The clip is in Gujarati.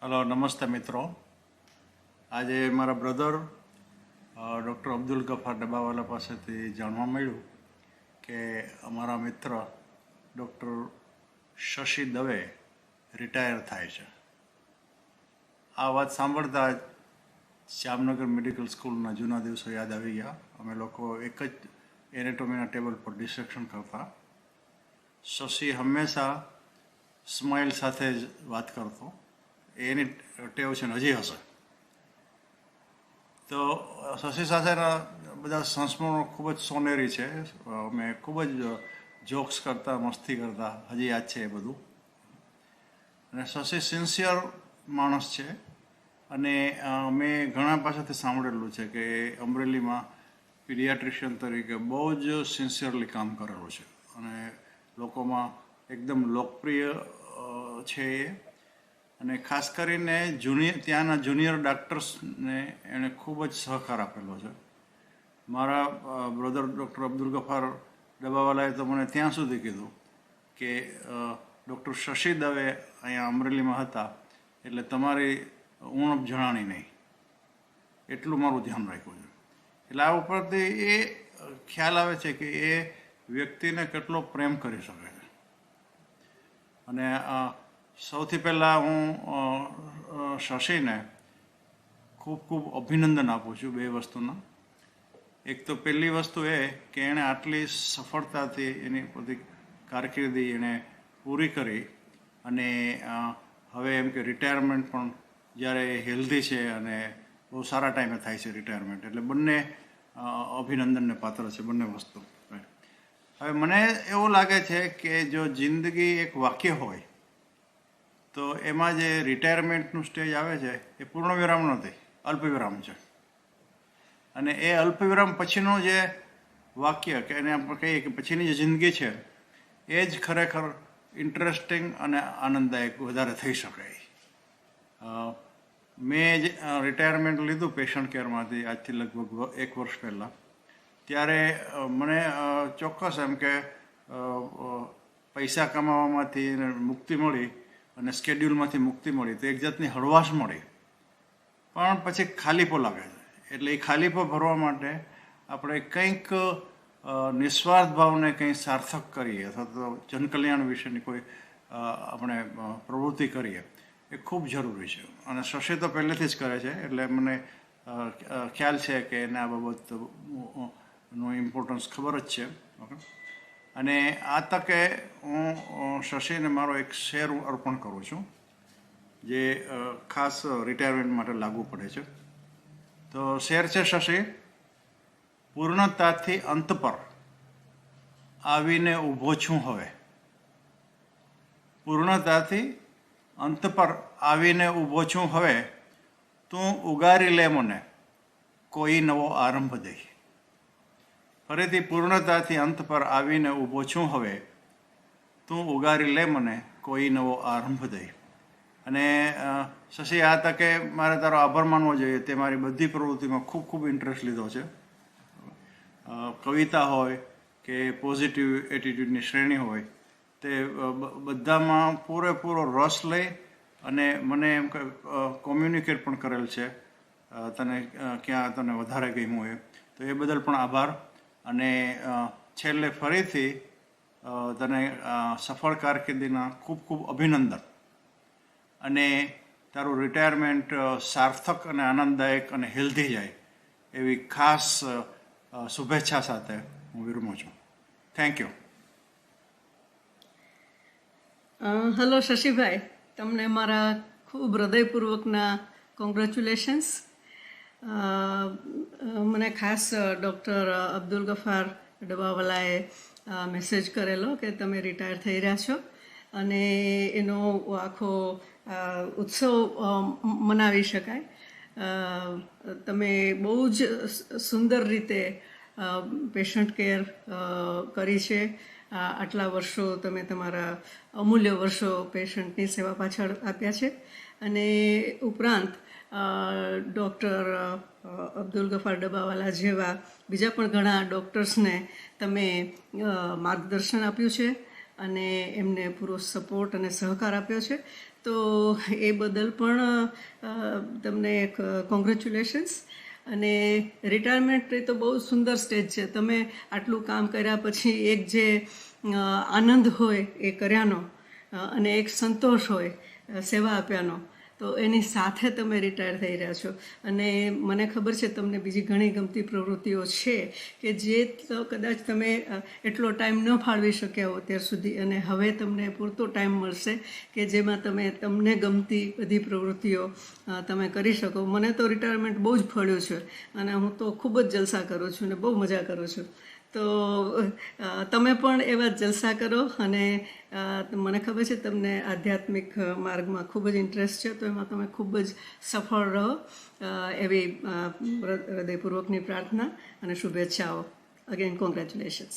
હલો, નમસ્તે મિત્રો. આજે મારા બ્રધર ડૉક્ટર અબ્દુલ ગફાર ડબ્બાવાલા પાસેથી જાણવા મળ્યું કે અમારા મિત્ર ડૉક્ટર શશી દવે રિટાયર થાય છે. આ વાત સાંભળતા જ જામનગર મેડિકલ સ્કૂલના જૂના દિવસો યાદ આવી ગયા. અમે લોકો એક જ એનેટોમીના ટેબલ પર ડિસેક્શન કરતા. શશી હંમેશા સ્માઇલ સાથે જ વાત કરતો. એની ટેવ છે ને હજી હશે. તો શશી સાથેના બધા સંસ્મરણો ખૂબ જ સોનેરી છે. અમે ખૂબ જ જોક્સ કરતા, મસ્તી કરતા, હજી યાદ છે એ બધું. અને શશી સિન્સિયર માણસ છે. અને મેં ઘણા પાસેથી સાંભળેલું છે કે અમરેલીમાં પીડિયાટ્રિશિયન તરીકે બહુ જ સિન્સિયરલી કામ કરેલું છે અને લોકોમાં એકદમ લોકપ્રિય છે એ. અને ખાસ કરીને ત્યાંના જુનિયર ડાક્ટર્સને એણે ખૂબ જ સહકાર આપેલો છે. મારા બ્રધર ડૉક્ટર અબ્દુલ ગફાર ડબ્બાવાલાએ તો મને ત્યાં સુધી કીધું કે ડૉક્ટર શશી દવે અહીંયા અમરેલીમાં હતા એટલે તમારી ઉણપ જણાણી નહીં, એટલું મારું ધ્યાન રાખ્યું છે. એટલે આ ઉપરથી એ ખ્યાલ આવે છે કે એ વ્યક્તિને કેટલો પ્રેમ કરી શકે છે. અને સૌથી પહેલાં હું શશીને ખૂબ ખૂબ અભિનંદન આપું છું બે વસ્તુના. એક તો પહેલી વસ્તુ એ કે એણે આટલી સફળતાથી એની બધી કારકિર્દી એણે પૂરી કરી અને હવે એમ કે રિટાયરમેન્ટ પણ જ્યારે હેલ્ધી છે અને બહુ સારા ટાઈમે થાય છે રિટાયરમેન્ટ. એટલે બંને અભિનંદનને પાત્ર છે, બંને વસ્તુ. હવે મને એવું લાગે છે કે જો જિંદગી એક વાક્ય હોય તો એમાં જે રિટાયરમેન્ટનું સ્ટેજ આવે છે એ પૂર્ણવિરામ નથી, અલ્પવિરામ છે. અને એ અલ્પવિરામ પછીનું જે વાક્ય કે એને આપણે કહીએ કે પછીની જે જિંદગી છે એ જ ખરેખર ઇન્ટરેસ્ટિંગ અને આનંદદાયક વધારે થઈ શકે. મેં જ રિટાયરમેન્ટ લીધું પેશન્ટ કેરમાંથી આજથી લગભગ 1 વર્ષ પહેલાં. ત્યારે મને ચોક્કસ એમ કે પૈસા કમાવામાંથી મુક્તિ મળી અને સ્કેડ્યુલમાંથી મુક્તિ મળી તો એક જાતની હળવાશ મળી. પણ પછી ખાલીપો લાગે છે. એટલે એ ખાલીપો ભરવા માટે આપણે કંઈક નિસ્વાર્થ ભાવને કંઈ સાર્થક કરીએ અથવા તો જનકલ્યાણ વિશેની કોઈ આપણે પ્રવૃત્તિ કરીએ એ ખૂબ જરૂરી છે. અને શશી તો પહેલેથી જ કરે છે એટલે મને ખ્યાલ છે કે એને આ બાબતનું ઇમ્પોર્ટન્સ ખબર જ છે. ઓકે. અને આ તકે હું શશીને મારો એક શેર અર્પણ કરું છું જે ખાસ રિટાયરમેન્ટ માટે લાગુ પડે છે. તો શેર છે શશી: પૂર્ણતાથી અંત પર આવીને ઊભો છું હવે. પૂર્ણતાથી અંત પર આવીને ઊભો છું હવે. તું ઉગારી લે મને કોઈ નવો આરંભ દઈ. ફરીથી પૂર્ણતાથી અંત પર આવીને ઊભો છું હવે. તું ઉગારી લે મને કોઈ નવો આરંભ દઈ. અને શશી, આ તકે મારે તારો આભાર માનવો જોઈએ. તે મારી બધી પ્રવૃત્તિમાં ખૂબ ખૂબ ઇન્ટરેસ્ટ લીધો છે. કવિતા હોય કે પોઝિટિવ એટીટ્યૂડની શ્રેણી હોય તે બધામાં પૂરેપૂરો રસ લઈ અને મને એમ કે કોમ્યુનિકેટ પણ કરેલ છે તને ક્યાં તને વધારે ગમ્યું એ. તો એ બદલ પણ આભાર. અને છેલ્લે ફરીથી તને સફળ કારકિર્દીના ખૂબ ખૂબ અભિનંદન. અને તારું રિટાયરમેન્ટ સાર્થક અને આનંદદાયક અને હેલ્ધી જાય એવી ખાસ શુભેચ્છા સાથે હું વિરમું છું. Thank you. હેલો શશીભાઈ, તમને મારા ખૂબ હૃદયપૂર્વકના કોંગ્રેચ્યુલેશન્સ. મને ખાસ ડૉક્ટર અબ્દુલ ગફાર ડબ્બાવાલાએ મેસેજ કરેલો કે તમે રિટાયર થઈ રહ્યા છો અને એનો આખો ઉત્સવ મનાવી શકાય. તમે બહુ જ સુંદર રીતે પેશન્ટ કેર કરી છે. આટલા વર્ષો તમે તમારા અમૂલ્ય વર્ષો પેશન્ટની સેવા પાછળ આપ્યા છે. અને ઉપરાંત ડૉક્ટર અબ્દુલ ગફાર ડબ્બાવાલા જેવા બીજા પણ ઘણા ડૉક્ટર્સને તમે માર્ગદર્શન આપ્યું છે અને એમને પૂરો સપોર્ટ અને સહકાર આપ્યો છે. તો એ બદલ પણ તમને એક કોંગ્રેચ્યુલેશન્સ. અને રિટાયરમેન્ટ એ તો બહુ સુંદર સ્ટેજ છે. તમે આટલું કામ કર્યા પછી એક જે આનંદ હોય એ કર્યાનો અને એક સંતોષ હોય સેવા આપ્યાનો, તો એની સાથે તમે રિટાયર થઈ રહ્યા છો. અને મને ખબર છે તમને બીજી ઘણી ગમતી પ્રવૃત્તિઓ છે કે જે તો કદાચ તમે એટલો ટાઈમ ન ફાળવી શક્યા હો અત્યાર સુધી, અને હવે તમને પૂરતો ટાઈમ મળશે કે જેમાં તમને ગમતી બધી પ્રવૃત્તિઓ તમે કરી શકો. મને તો રિટાયરમેન્ટ બહુ જ ફળ્યું છે અને હું તો ખૂબ જ જલસા કરું છું અને બહુ મજા કરું છું. તો તમે પણ એવા જલસા કરો. અને મને ખબર છે તમને આધ્યાત્મિક માર્ગમાં ખૂબ જ ઇન્ટરેસ્ટ છે, તો એમાં તમે ખૂબ જ સફળ રહો એવી હૃદયપૂર્વકની પ્રાર્થના અને શુભેચ્છાઓ. Again congratulations.